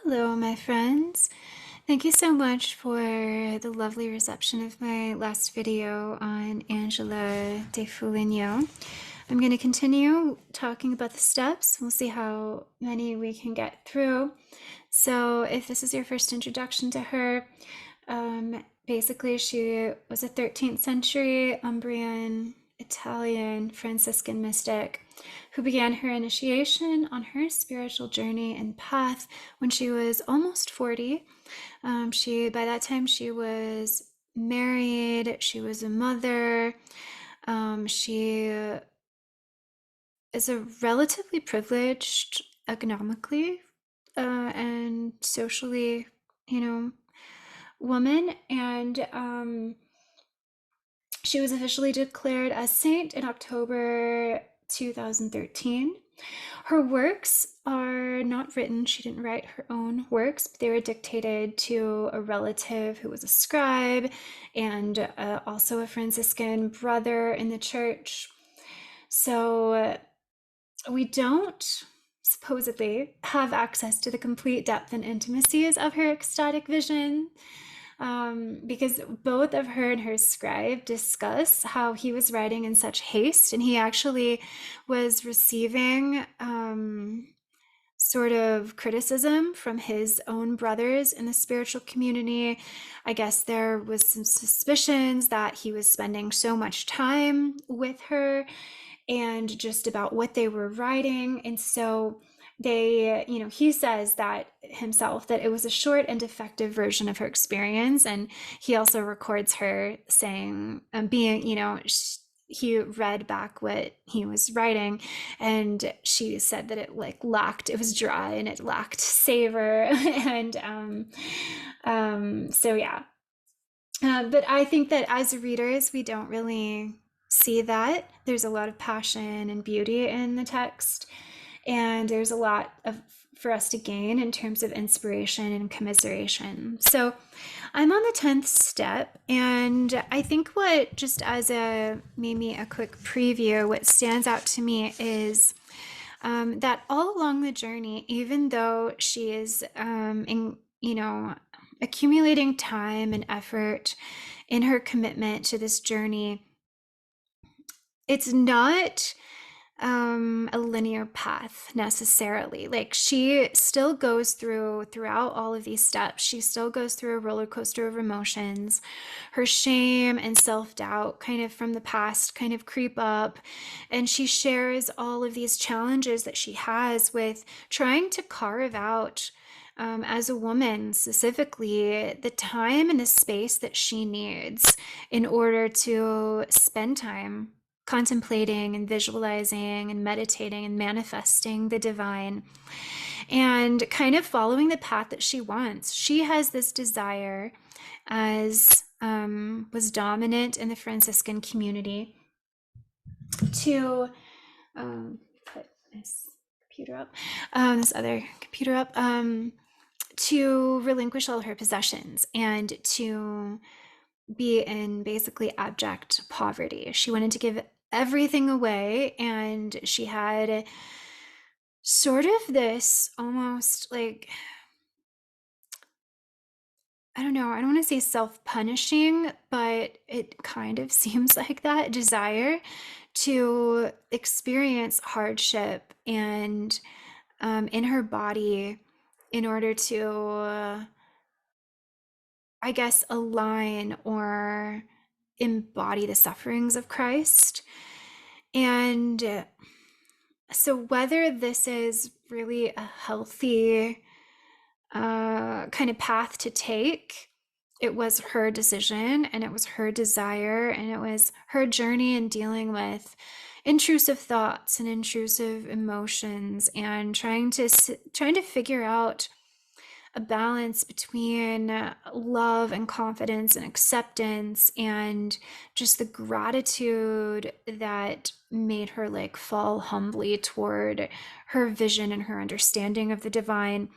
Hello, my friends. Thank you so much for the lovely reception of my last video on Angela de Foligno. I'm going to continue talking about the steps. We'll see how many we can get through. So if this is your first introduction to her, basically she was a 13th century Umbrian Italian Franciscan mystic who began her initiation on her spiritual journey and path when she was almost 40. By that time she was married, she was a mother. She is a relatively privileged economically and socially, woman, and she was officially declared a saint in October 2013. Her works are not written. She didn't write her own works, but they were dictated to a relative who was a scribe and also a Franciscan brother in the church. So we don't supposedly have access to the complete depth and intimacies of her ecstatic vision, because both of her and her scribe discuss how he was writing in such haste, and he actually was receiving sort of criticism from his own brothers in the spiritual community. I guess there was some suspicions that he was spending so much time with her and just about what they were writing. And so he says that himself, that it was a short and defective version of her experience. And he also records her saying, he read back what he was writing, and she said that it was dry and it lacked savor. And so yeah. But I think that as readers, we don't really see that. There's a lot of passion and beauty in the text, and there's a lot for us to gain in terms of inspiration and commiseration. So I'm on the 10th step, and I think just as maybe a quick preview, what stands out to me is that all along the journey, even though she is accumulating time and effort in her commitment to this journey, it's not a linear path necessarily. Like, she still goes throughout all of these steps, she still goes through a roller coaster of emotions. Her shame and self-doubt kind of from the past kind of creep up, and she shares all of these challenges that she has with trying to carve out, as a woman specifically, the time and the space that she needs in order to spend time contemplating and visualizing and meditating and manifesting the divine and kind of following the path that she wants. She has this desire, as was dominant in the Franciscan community, to put this other computer up, to relinquish all her possessions and to be in basically abject poverty. She wanted to give everything away, and she had sort of this almost like, I don't know, I don't want to say self-punishing, but it kind of seems like that desire to experience hardship and in her body in order to, I guess, align or embody the sufferings of Christ. And so whether this is really a healthy kind of path to take, it was her decision, and it was her desire, and it was her journey in dealing with intrusive thoughts and intrusive emotions, and trying to figure out a balance between love and confidence and acceptance, and just the gratitude that made her like fall humbly toward her vision and her understanding of the divine.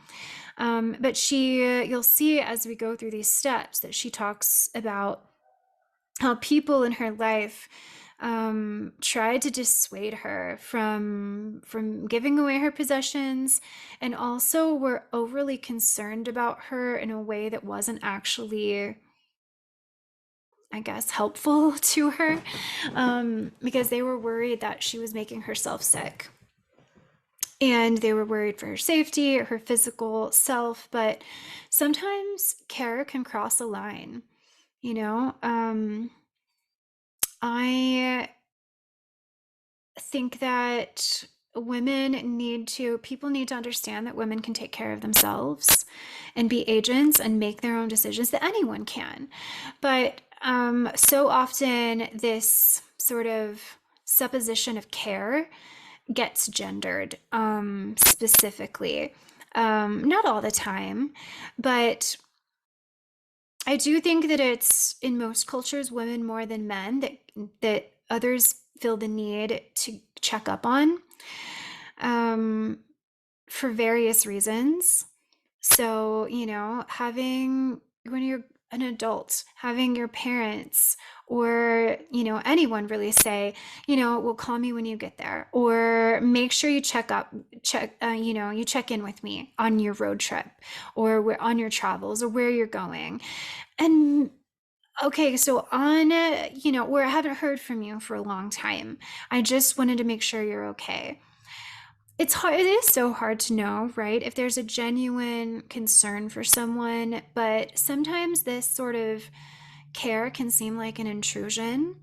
But you'll see as we go through these steps that she talks about how people in her life tried to dissuade her from giving away her possessions, and also were overly concerned about her in a way that wasn't actually, I guess, helpful to her, because they were worried that she was making herself sick. And they were worried for her safety, her physical self, but sometimes care can cross a line, you know? I think that people need to understand that women can take care of themselves and be agents and make their own decisions, that anyone can. But so often this sort of supposition of care gets gendered, specifically. Not all the time, but I do think that it's in most cultures, women more than men, that others feel the need to check up on, um, for various reasons. So, having, when you're an adult, having your parents or, anyone really say, well, call me when you get there, or make sure you you check in with me on your road trip, or on your travels, or where you're going. And okay, so on, where I haven't heard from you for a long time, I just wanted to make sure you're okay. It's hard, it is so hard to know, right? If there's a genuine concern for someone, but sometimes this sort of care can seem like an intrusion.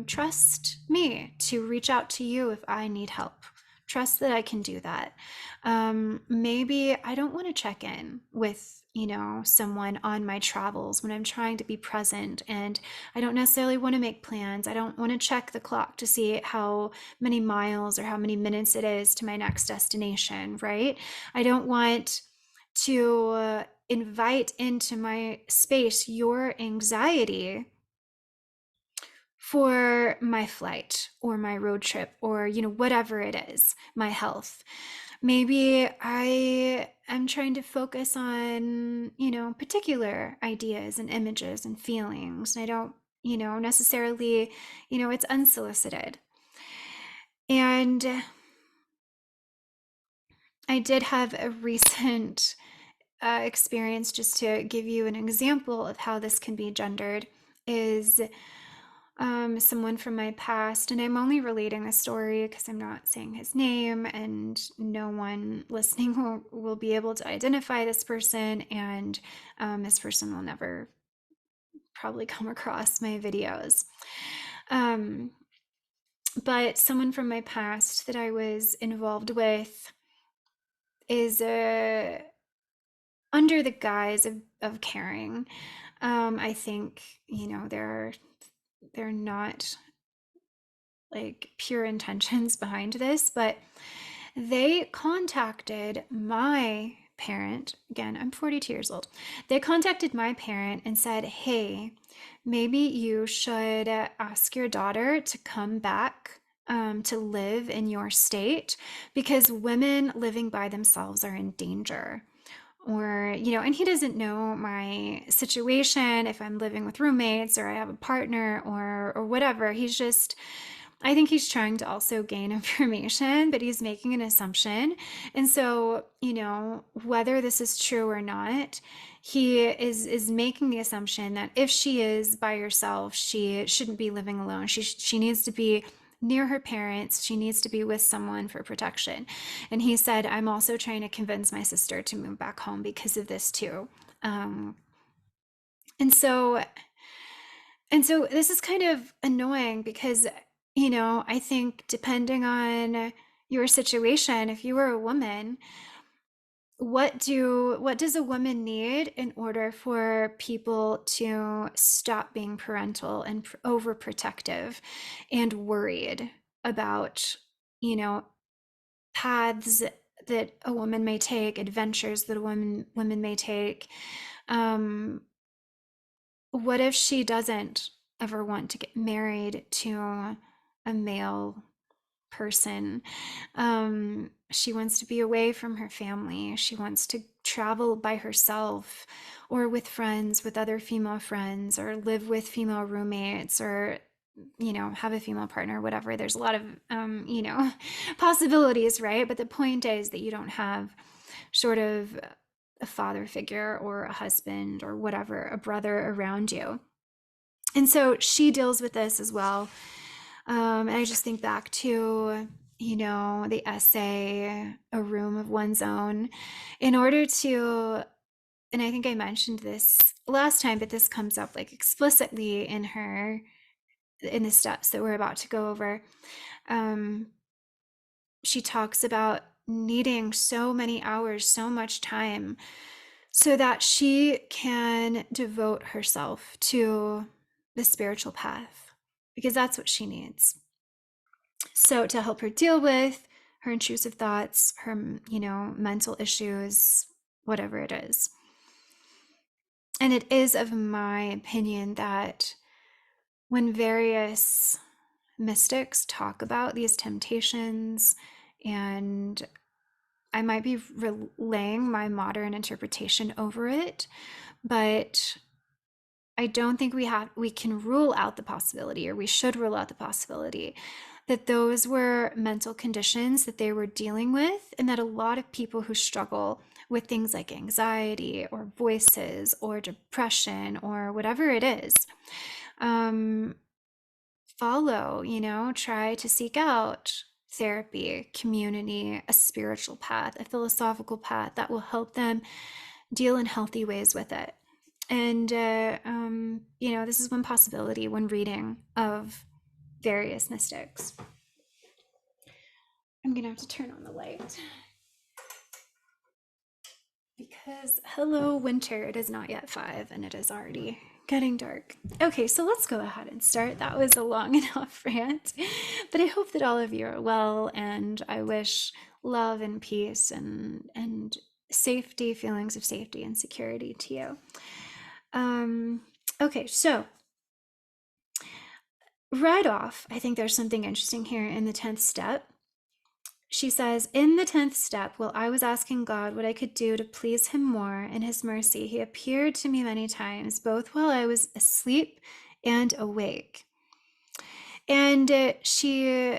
Trust me to reach out to you if I need help. Trust that I can do that. Maybe I don't want to check in with, someone on my travels when I'm trying to be present, and I don't necessarily want to make plans. I don't want to check the clock to see how many miles or how many minutes it is to my next destination, right? I don't want to invite into my space your anxiety for my flight or my road trip, or whatever it is, my health. Maybe I am trying to focus on, particular ideas and images and feelings. I don't, necessarily, it's unsolicited. And I did have a recent experience, just to give you an example of how this can be gendered, is someone from my past, and I'm only relating the story because I'm not saying his name, and no one listening will be able to identify this person, and this person will never probably come across my videos. But someone from my past that I was involved with is under the guise of caring. I think, they're not like pure intentions behind this, but they contacted my parent. Again, I'm 42 years old. They contacted my parent and said, hey, maybe you should ask your daughter to come back, to live in your state, because women living by themselves are in danger. Or, and he doesn't know my situation, if I'm living with roommates or I have a partner or whatever. I think he's trying to also gain information, but he's making an assumption. And so, whether this is true or not, he is making the assumption that if she is by herself, she shouldn't be living alone. She needs to be near her parents. She needs to be with someone for protection. And he said, I'm also trying to convince my sister to move back home because of this too. And so this is kind of annoying because, I think depending on your situation, if you were a woman, what does a woman need in order for people to stop being parental and overprotective and worried about, paths that a woman may take, adventures that women may take? What if she doesn't ever want to get married to a male person? She wants to be away from her family. She wants to travel by herself or with friends, with other female friends, or live with female roommates, or have a female partner, whatever. There's a lot of, possibilities, right? But the point is that you don't have sort of a father figure or a husband or whatever, a brother around you. And so she deals with this as well. And I just think back to, the essay, A Room of One's Own, in order to, and I think I mentioned this last time, but this comes up like explicitly in the steps that we're about to go over. She talks about needing so many hours, so much time, so that she can devote herself to the spiritual path, because that's what she needs. So to help her deal with her intrusive thoughts, her, mental issues, whatever it is. And it is of my opinion that when various mystics talk about these temptations, and I might be relaying my modern interpretation over it, but I don't think we can rule out the possibility, or we should rule out the possibility, that those were mental conditions that they were dealing with, and that a lot of people who struggle with things like anxiety or voices or depression or whatever it is, try to seek out therapy, community, a spiritual path, a philosophical path that will help them deal in healthy ways with it. And, this is one possibility when reading of various mystics. I'm going to have to turn on the light, because hello, winter. It is not yet 5 and it is already getting dark. Okay, so let's go ahead and start. That was a long enough rant, but I hope that all of you are well, and I wish love and peace and safety, feelings of safety and security to you. Okay, so right off, I think there's something interesting here in the 10th step. She says, in the 10th step, while I was asking God what I could do to please him more in his mercy, he appeared to me many times, both while I was asleep and awake. And she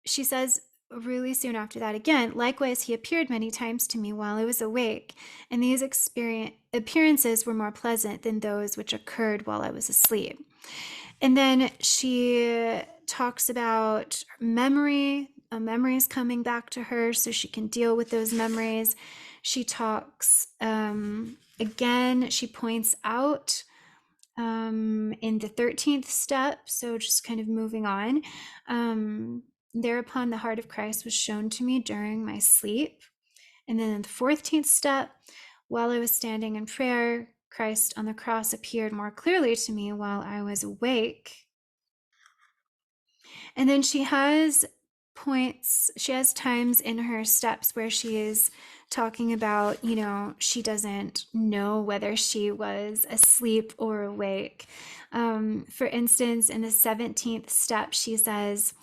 says really soon after that again, likewise, he appeared many times to me while I was awake, and these appearances were more pleasant than those which occurred while I was asleep. And then she talks about memories coming back to her so she can deal with those memories. She talks, again, she points out in the 13th step, so just kind of moving on, thereupon the heart of Christ was shown to me during my sleep. And then in the 14th step, while I was standing in prayer, Christ on the cross appeared more clearly to me while I was awake. And then she has times in her steps where she is talking about, she doesn't know whether she was asleep or awake. For instance, in the 17th step, she says,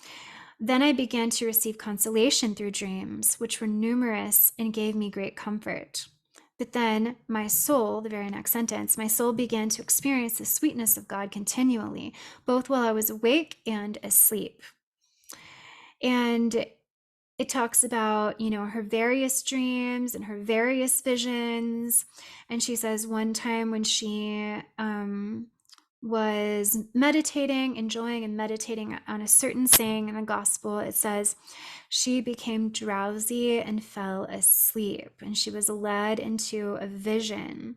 then I began to receive consolation through dreams, which were numerous and gave me great comfort. But then my soul, the very next sentence, my soul began to experience the sweetness of God continually, both while I was awake and asleep. And it talks about, her various dreams and her various visions. And she says one time when she was meditating, enjoying and meditating on a certain saying in the gospel, it says she became drowsy and fell asleep, and she was led into a vision.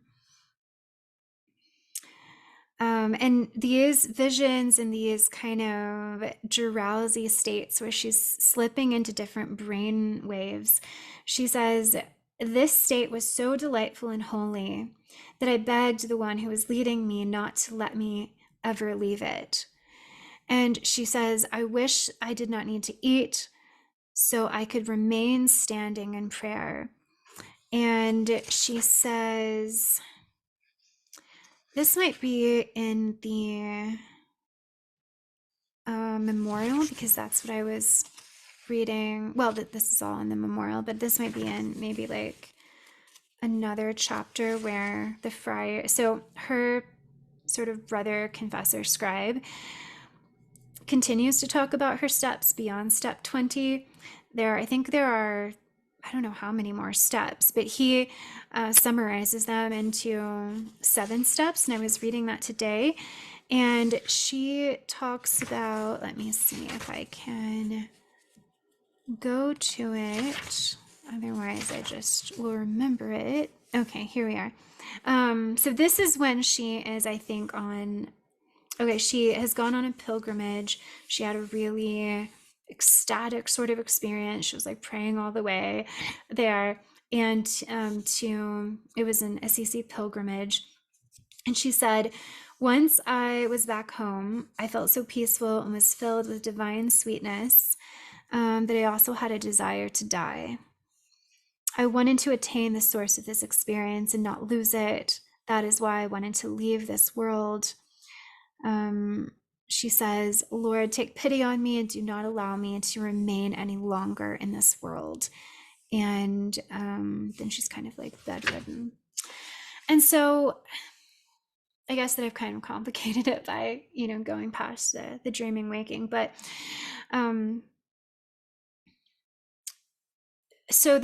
And these visions and these kind of drowsy states where she's slipping into different brain waves, she says, this state was so delightful and holy that I begged the one who was leading me not to let me ever leave it. And she says, I wish I did not need to eat so I could remain standing in prayer. And she says, this might be in the memorial, because that's what I was reading. Well, this is all in the memorial, but this might be in maybe like another chapter where the friar, so her sort of brother, confessor, scribe, continues to talk about her steps beyond step 20. I think there are, I don't know how many more steps, but he summarizes them into 7 steps. And I was reading that today. And she talks about, let me see if I can go to it. Otherwise, I just will remember it. Okay, here we are. So this is when she is, I think, okay, she has gone on a pilgrimage. She had a really ecstatic sort of experience. She was like praying all the way there. And it was an SEC pilgrimage. And she said, once I was back home, I felt so peaceful and was filled with divine sweetness that I also had a desire to die. I wanted to attain the source of this experience and not lose it. That is why I wanted to leave this world. She says, Lord, take pity on me and do not allow me to remain any longer in this world. And then she's kind of like bedridden. And so I guess that I've kind of complicated it by, going past the dreaming waking. But so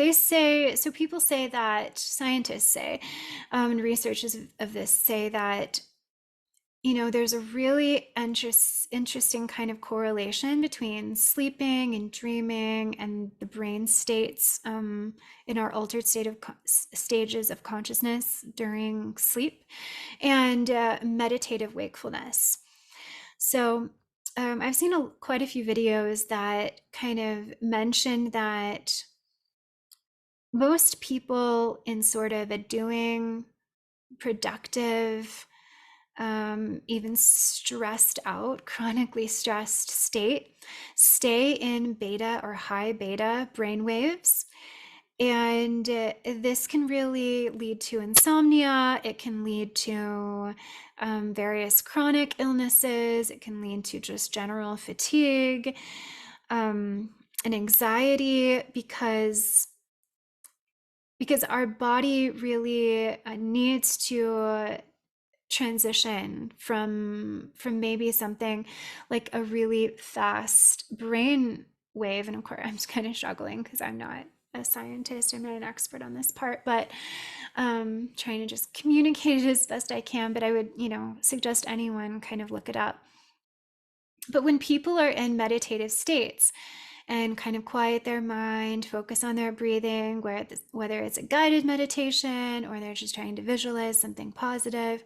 people say that, scientists say, and researchers of this say that, there's a really interesting kind of correlation between sleeping and dreaming and the brain states in our altered stages of consciousness during sleep and meditative wakefulness. So I've seen quite a few videos that kind of mention that most people in sort of a doing, productive, even stressed out, chronically stressed state, stay in beta or high beta brain waves. And this can really lead to insomnia. It can lead to various chronic illnesses. It can lead to just general fatigue and anxiety because our body really needs to transition from maybe something like a really fast brain wave. And of course, I'm just kind of struggling because I'm not a scientist, I'm not an expert on this part, but trying to just communicate it as best I can. But I would, suggest anyone kind of look it up. But when people are in meditative states and kind of quiet their mind, focus on their breathing, whether it's a guided meditation or they're just trying to visualize something positive,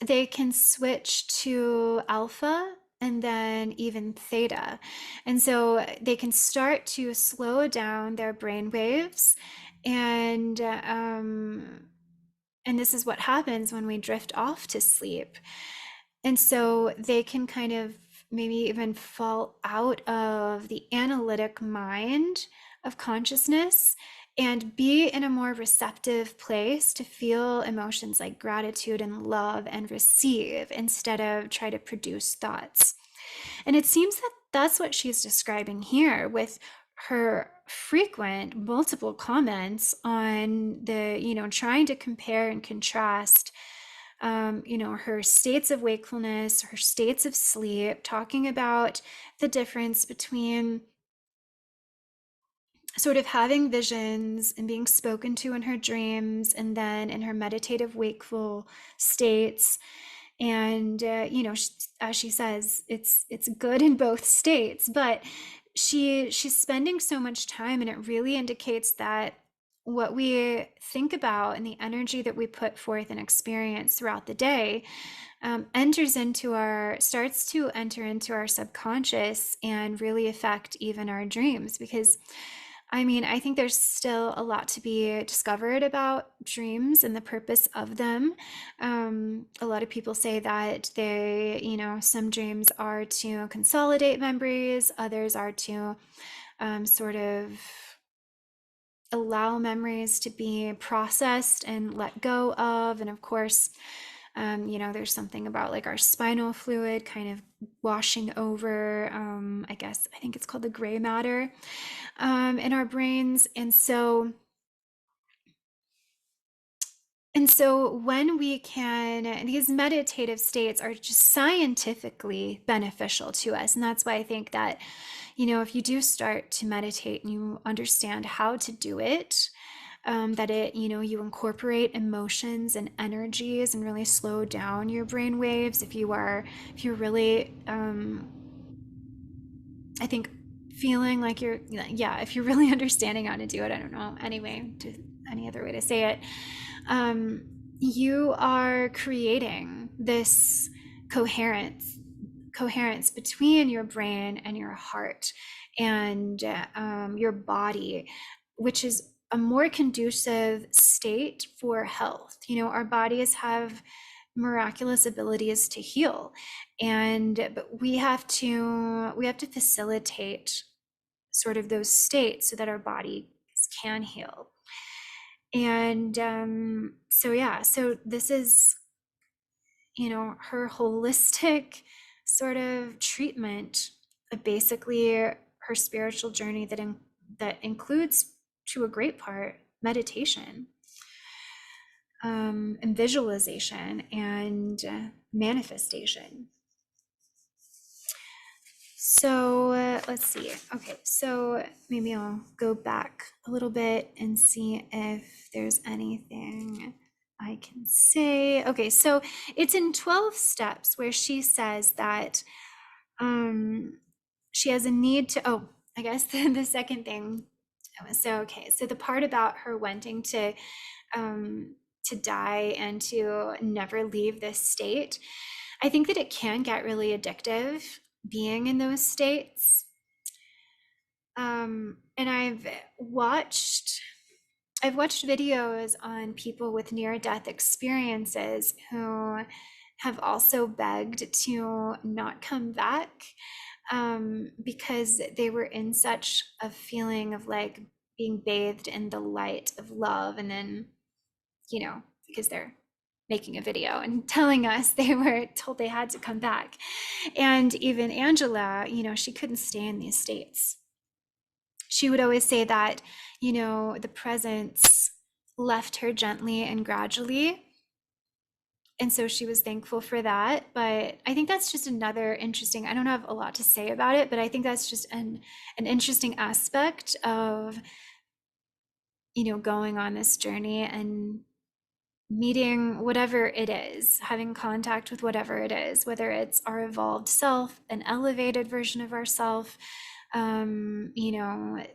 they can switch to alpha and then even theta. And so they can start to slow down their brain waves. And this is what happens when we drift off to sleep. And so they can kind of maybe even fall out of the analytic mind of consciousness and be in a more receptive place to feel emotions like gratitude and love and receive instead of try to produce thoughts. And it seems that that's what she's describing here with her frequent multiple comments on the, trying to compare and contrast her states of wakefulness, her states of sleep, talking about the difference between sort of having visions and being spoken to in her dreams and then in her meditative wakeful states. And as she says, it's good in both states, but she's spending so much time, and it really indicates that what we think about and the energy that we put forth and experience throughout the day starts to enter into our subconscious and really affect even our dreams. Because I think there's still a lot to be discovered about dreams and the purpose of them. A lot of people say that some dreams are to consolidate memories, others are to sort of allow memories to be processed and let go of. And of course, there's something about like our spinal fluid kind of washing over, I think it's called the gray matter in our brains. And so And so when we can, these meditative states are just scientifically beneficial to us. And that's why I think that, if you do start to meditate and you understand how to do it, that you incorporate emotions and energies and really slow down your brain waves. If you're really, I think, feeling like yeah, if you're really understanding how to do it, I don't know, anyway, any other way to say it, um, you are creating this coherence coherence between your brain and your heart and your body, which is a more conducive state for health. Our bodies have miraculous abilities to heal, but we have to facilitate sort of those states so that our body can heal. And so yeah, so this is her holistic sort of treatment of basically her spiritual journey that includes, to a great part, meditation, and visualization and manifestation. So let's see. Okay, so maybe I'll go back a little bit and see if there's anything I can say. Okay, so it's in 12 steps where she says that she has a need to, I guess the second thing. So the part about her wanting to die and to never leave this state, I think that it can get really addictive being in those states. And I've watched videos on people with near-death experiences who have also begged to not come back, because they were in such a feeling of like being bathed in the light of love. And then, because they're making a video and telling us they were told they had to come back. And even Angela, she couldn't stay in these states. She would always say that, the presence left her gently and gradually. And so she was thankful for that. But I think that's just another interesting, I don't have a lot to say about it, but I think that's just an interesting aspect of, going on this journey and meeting whatever it is, having contact with whatever it is, whether it's our evolved self, an elevated version of ourself, the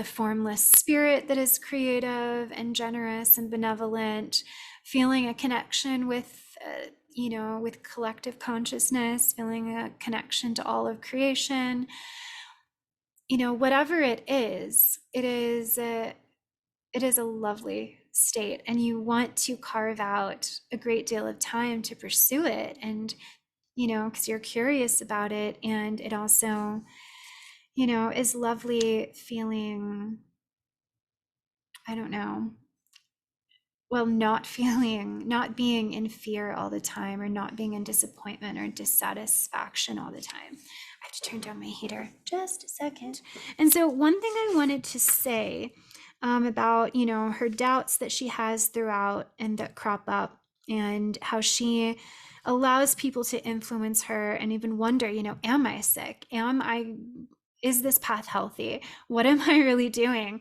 formless spirit that is creative and generous and benevolent, feeling a connection with, with collective consciousness, feeling a connection to all of creation. Whatever it is, it is a lovely state, and you want to carve out a great deal of time to pursue it, and because you're curious about it, and it also is lovely feeling, I don't know, well, not being in fear all the time, or not being in disappointment or dissatisfaction all the time. I have to turn down my heater just a second. And so one thing I wanted to say about her doubts that she has throughout and that crop up, and how she allows people to influence her and even wonder, am I sick? Is this path healthy? What am I really doing?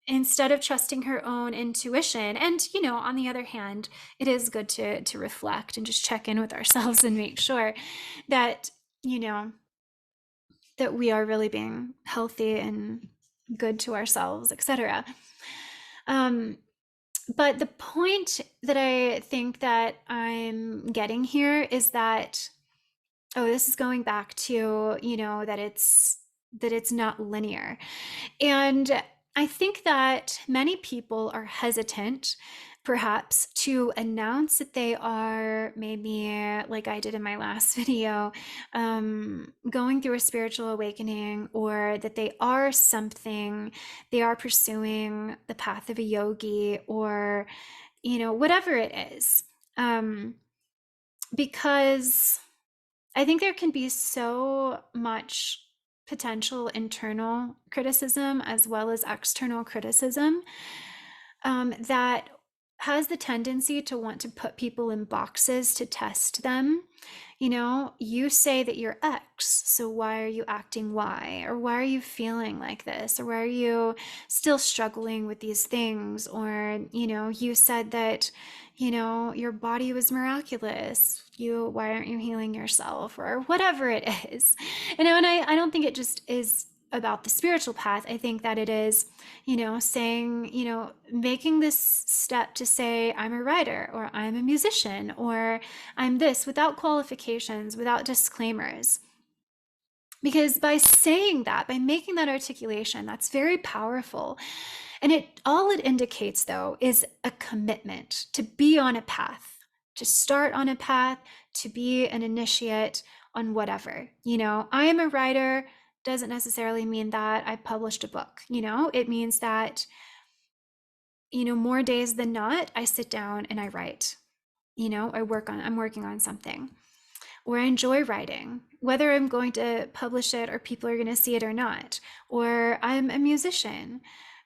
Instead of trusting her own intuition. And on the other hand, it is good to reflect and just check in with ourselves and make sure that that we are really being healthy and good to ourselves, etc. But the point that I think that I'm getting here is that, this is going back to, that it's not linear. And I think that many people are hesitant, perhaps, to announce that they are, maybe like I did in my last video, going through a spiritual awakening, or that they are pursuing the path of a yogi, or, whatever it is. Because I think there can be so much potential internal criticism as well as external criticism, that has the tendency to want to put people in boxes to test them. You know, you say that you're X, so why are you acting Y? Or why are you feeling like this? Or why are you still struggling with these things? Or, you know, you said that, you know, your body was miraculous. Why aren't you healing yourself? Or whatever it is. You know, and I don't think it just is about the spiritual path. I think that it is, you know, saying, you know, making this step to say, I'm a writer, or I'm a musician, or I'm this, without qualifications, without disclaimers. Because by saying that, by making that articulation, that's very powerful. And all it indicates, though, is a commitment to be on a path, to start on a path, to be an initiate on whatever. You know, I am a writer doesn't necessarily mean that I published a book. You know, it means that, you know, more days than not, I sit down and I write. You know, I'm working on something, or I enjoy writing, whether I'm going to publish it or people are going to see it or not. Or I'm a musician.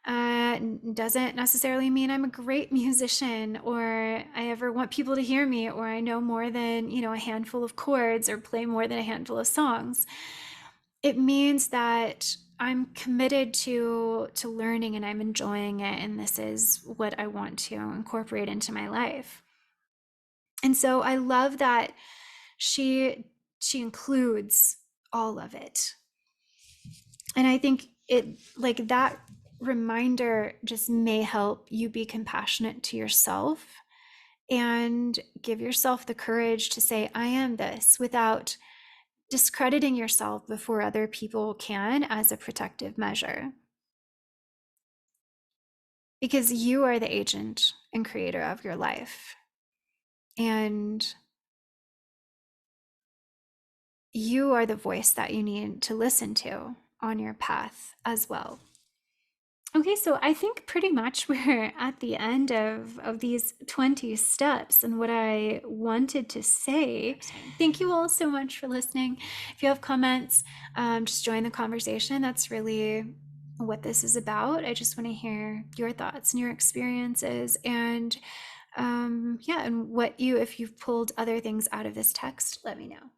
Doesn't necessarily mean I'm a great musician, or I ever want people to hear me, or I know more than, you know, a handful of chords, or play more than a handful of songs. It means that I'm committed to learning, and I'm enjoying it, and this is what I want to incorporate into my life. And so I love that she includes all of it. And I think it, like, that reminder just may help you be compassionate to yourself and give yourself the courage to say, I am this, without discrediting yourself before other people can, as a protective measure. Because you are the agent and creator of your life. And you are the voice that you need to listen to on your path as well. Okay, so I think pretty much we're at the end of these 20 steps and what I wanted to say. Thank you all so much for listening. If you have comments, just join the conversation. That's really what this is about. I just want to hear your thoughts and your experiences, and yeah, and if you've pulled other things out of this text, let me know.